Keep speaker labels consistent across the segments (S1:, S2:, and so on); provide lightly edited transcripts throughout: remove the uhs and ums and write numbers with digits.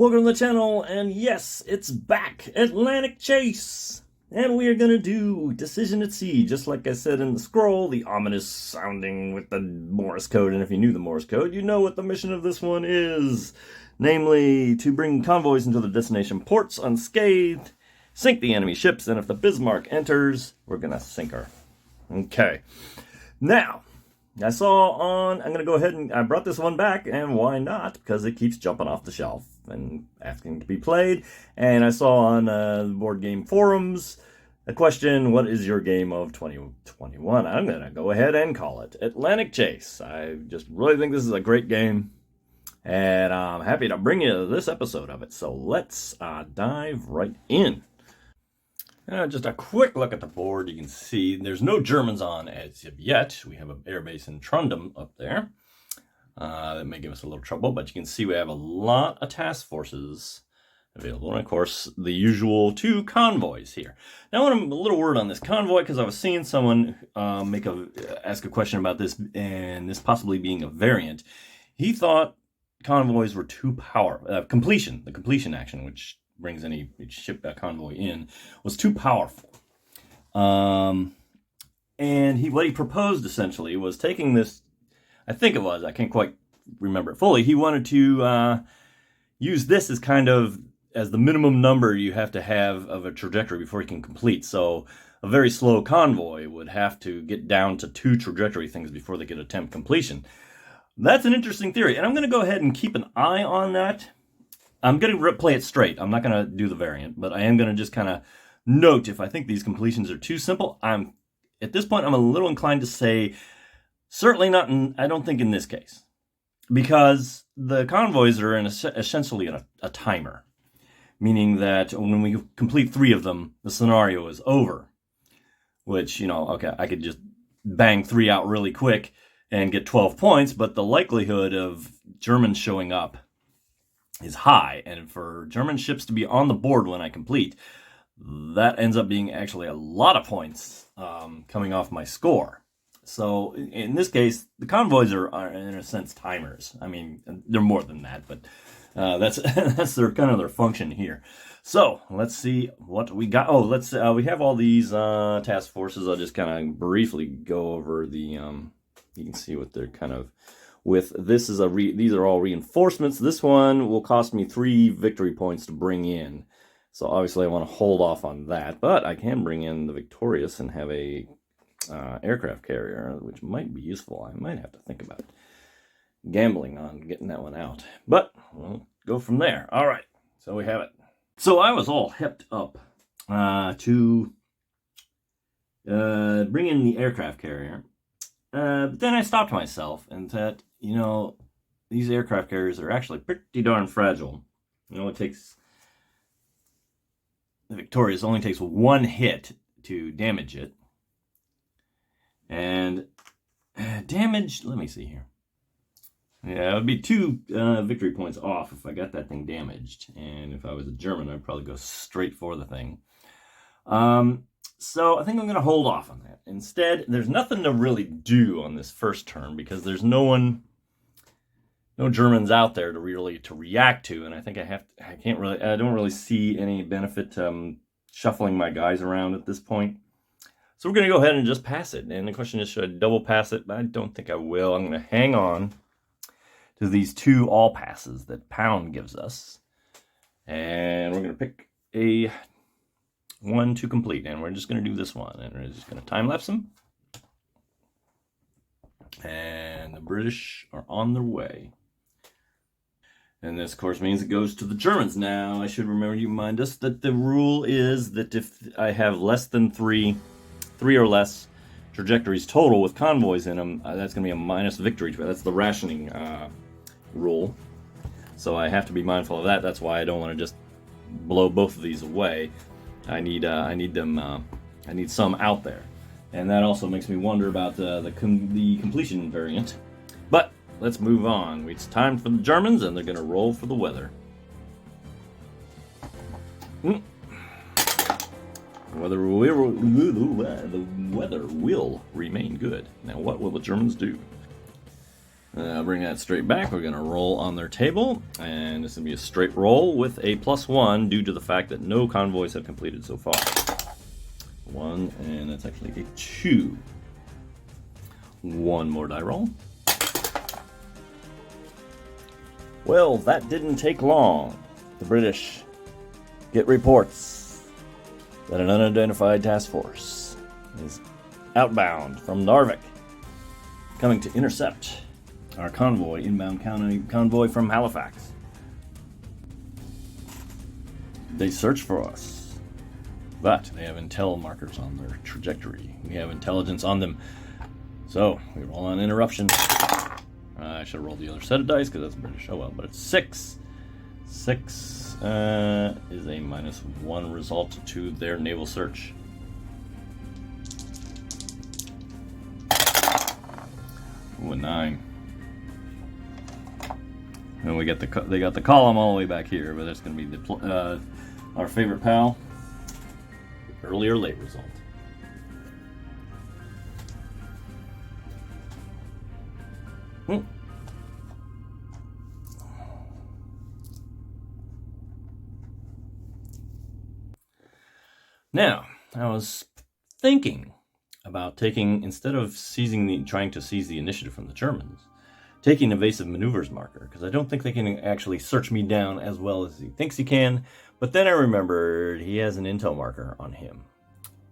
S1: Welcome to the channel, and yes, it's back, Atlantic Chase! And we are gonna do Decision at Sea, just like I said in the scroll, the ominous sounding with the Morse code, and if you knew the Morse code, you know what the mission of this one is. Namely, to bring convoys into the destination ports unscathed, sink the enemy ships, and if the Bismarck enters, we're gonna sink her. Okay. Now, I'm going to go ahead and I brought this one back, and why not? Because it keeps jumping off the shelf and asking to be played. And I saw on the board game forums a question, what is your game of 2021? I'm going to go ahead and call it Atlantic Chase. I just really think this is a great game, and I'm happy to bring you this episode of it. So let's dive right in. Just a quick look at the board. You can see there's no Germans on as of yet. We have an airbase in Trundum up there. That may give us a little trouble, but you can see we have a lot of task forces available. And of course, the usual 2 convoys here. Now, I want a little word on this convoy because I was seeing someone ask a question about this, and this possibly being a variant. He thought convoys were too powerful. The completion action, which brings any ship convoy in, was too powerful. And what he proposed essentially was taking this, I think it was, I can't quite remember it fully, he wanted to use this as kind of as the minimum number you have to have of a trajectory before you can complete. So a very slow convoy would have to get down to 2 trajectory things before they could attempt completion. That's an interesting theory, and I'm going to go ahead and keep an eye on that. I'm going to play it straight. I'm not going to do the variant, but I am going to just kind of note if I think these completions are too simple. At this point, I'm a little inclined to say certainly not. I don't think in this case, because the convoys are essentially a timer, meaning that when we complete 3 of them, the scenario is over. Which, okay, I could just bang 3 out really quick and get 12 points, but the likelihood of Germans showing up is high, and for German ships to be on the board when I complete, that ends up being actually a lot of points coming off my score. So in this case, the convoys are in a sense timers. I mean, they're more than that, but that's their kind of their function here. So let's see what we got. Oh, we have all these task forces. I'll just kind of briefly go over the. You can see what they're kind of. With this is these are all reinforcements. This one will cost me 3 victory points to bring in. So obviously I want to hold off on that, but I can bring in the Victorious and have a aircraft carrier, which might be useful. I might have to think about gambling on getting that one out, but we'll go from there. All right, so we have it. So I was all hepped up to bring in the aircraft carrier. But then I stopped myself and said, these aircraft carriers are actually pretty darn fragile. It takes, the Victorious only takes 1 hit to damage it. And damage, let me see here. Yeah, it would be 2 victory points off if I got that thing damaged. And if I was a German, I'd probably go straight for the thing. So I think I'm going to hold off on that. Instead, there's nothing to really do on this first turn because there's no Germans out there to react to, and I think I don't really see any benefit shuffling my guys around at this point. So we're going to go ahead and just pass it. And the question is, should I double pass it? But I don't think I will. I'm going to hang on to these 2 all passes that Pound gives us, and we're going to pick a 1 to complete, and we're just going to do this one, and we're just going to time-lapse them. And the British are on their way. And this, of course, means it goes to the Germans. Now, I should remind us that the rule is that if I have less than 3 or less trajectories total with convoys in them, that's going to be a minus victory. That's the rationing rule. So I have to be mindful of that. That's why I don't want to just blow both of these away. I need some out there, and that also makes me wonder about the completion variant. But let's move on. It's time for the Germans, and they're going to roll for the weather. The weather will remain good. Now, what will the Germans do? Bring that straight back. We're going to roll on their table, and this is going to be a straight roll with a +1 due to the fact that no convoys have completed so far. 1, and that's actually a 2. One more die roll. Well, that didn't take long. The British get reports that an unidentified task force is outbound from Narvik, coming to intercept our convoy, inbound convoy from Halifax. They search for us, but they have intel markers on their trajectory. We have intelligence on them. So, we roll on interruption. I should have rolled the other set of dice because that's British. Oh well, but it's 6. 6 is a -1 result to their naval search. Ooh, a 9. And we get they got the column all the way back here, but that's going to be our favorite pal, early or late result. Now, I was thinking about taking, instead of trying to seize the initiative from the Germans, taking evasive maneuvers marker, because I don't think they can actually search me down as well as he thinks he can. But then I remembered he has an intel marker on him,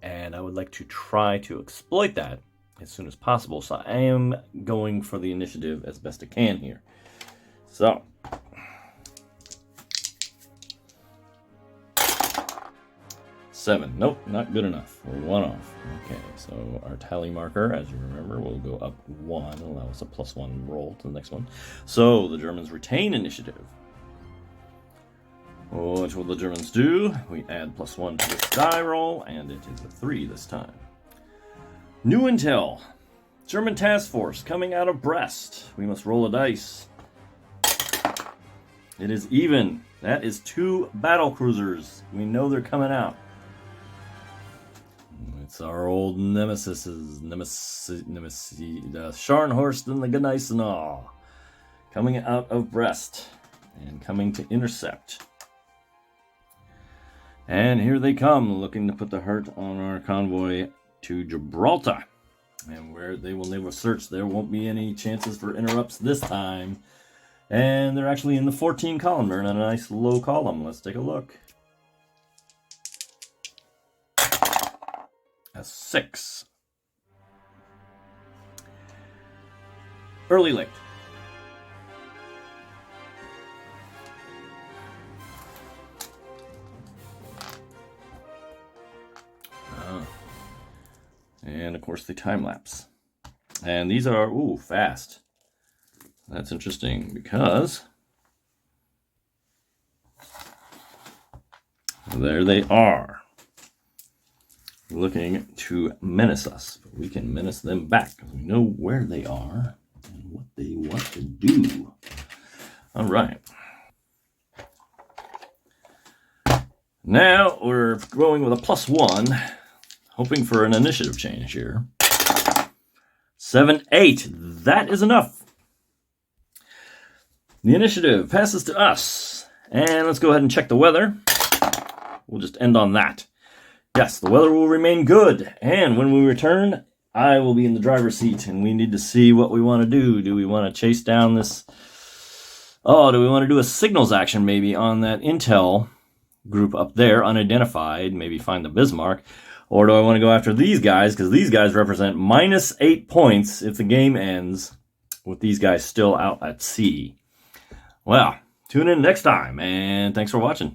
S1: and I would like to try to exploit that as soon as possible. So I am going for the initiative as best I can here. So 7. Nope, not good enough. We're 1 off. Okay, so our tally marker, as you remember, will go up 1, allow us a +1 roll to the next one. So the Germans retain initiative. What will the Germans do? We add +1 to this die roll, and it is a 3 this time. New intel. German task force coming out of Brest. We must roll a dice. It is even. That is 2 battle cruisers. We know they're coming out. It's our old nemesis, the Scharnhorst and the Gneisenau, coming out of Brest and coming to intercept. And here they come, looking to put the hurt on our convoy to Gibraltar. And where they will never search, there won't be any chances for interrupts this time. And they're actually in the 14 column. They're in a nice low column. Let's take a look. A 6. Early late. And of course the time lapse. And these are fast. That's interesting because there they are, looking to menace us. But we can menace them back because we know where they are and what they want to do. All right. Now we're going with a +1, hoping for an initiative change here. 7, 8. That is enough. The initiative passes to us. And let's go ahead and check the weather. We'll just end on that. Yes, the weather will remain good. And when we return, I will be in the driver's seat. And we need to see what we want to do. Do we want to chase down this? Do we want to do a signals action maybe on that intel group up there, unidentified? Maybe find the Bismarck. Or do I want to go after these guys? Because these guys represent -8 points if the game ends with these guys still out at sea. Well, tune in next time, and thanks for watching.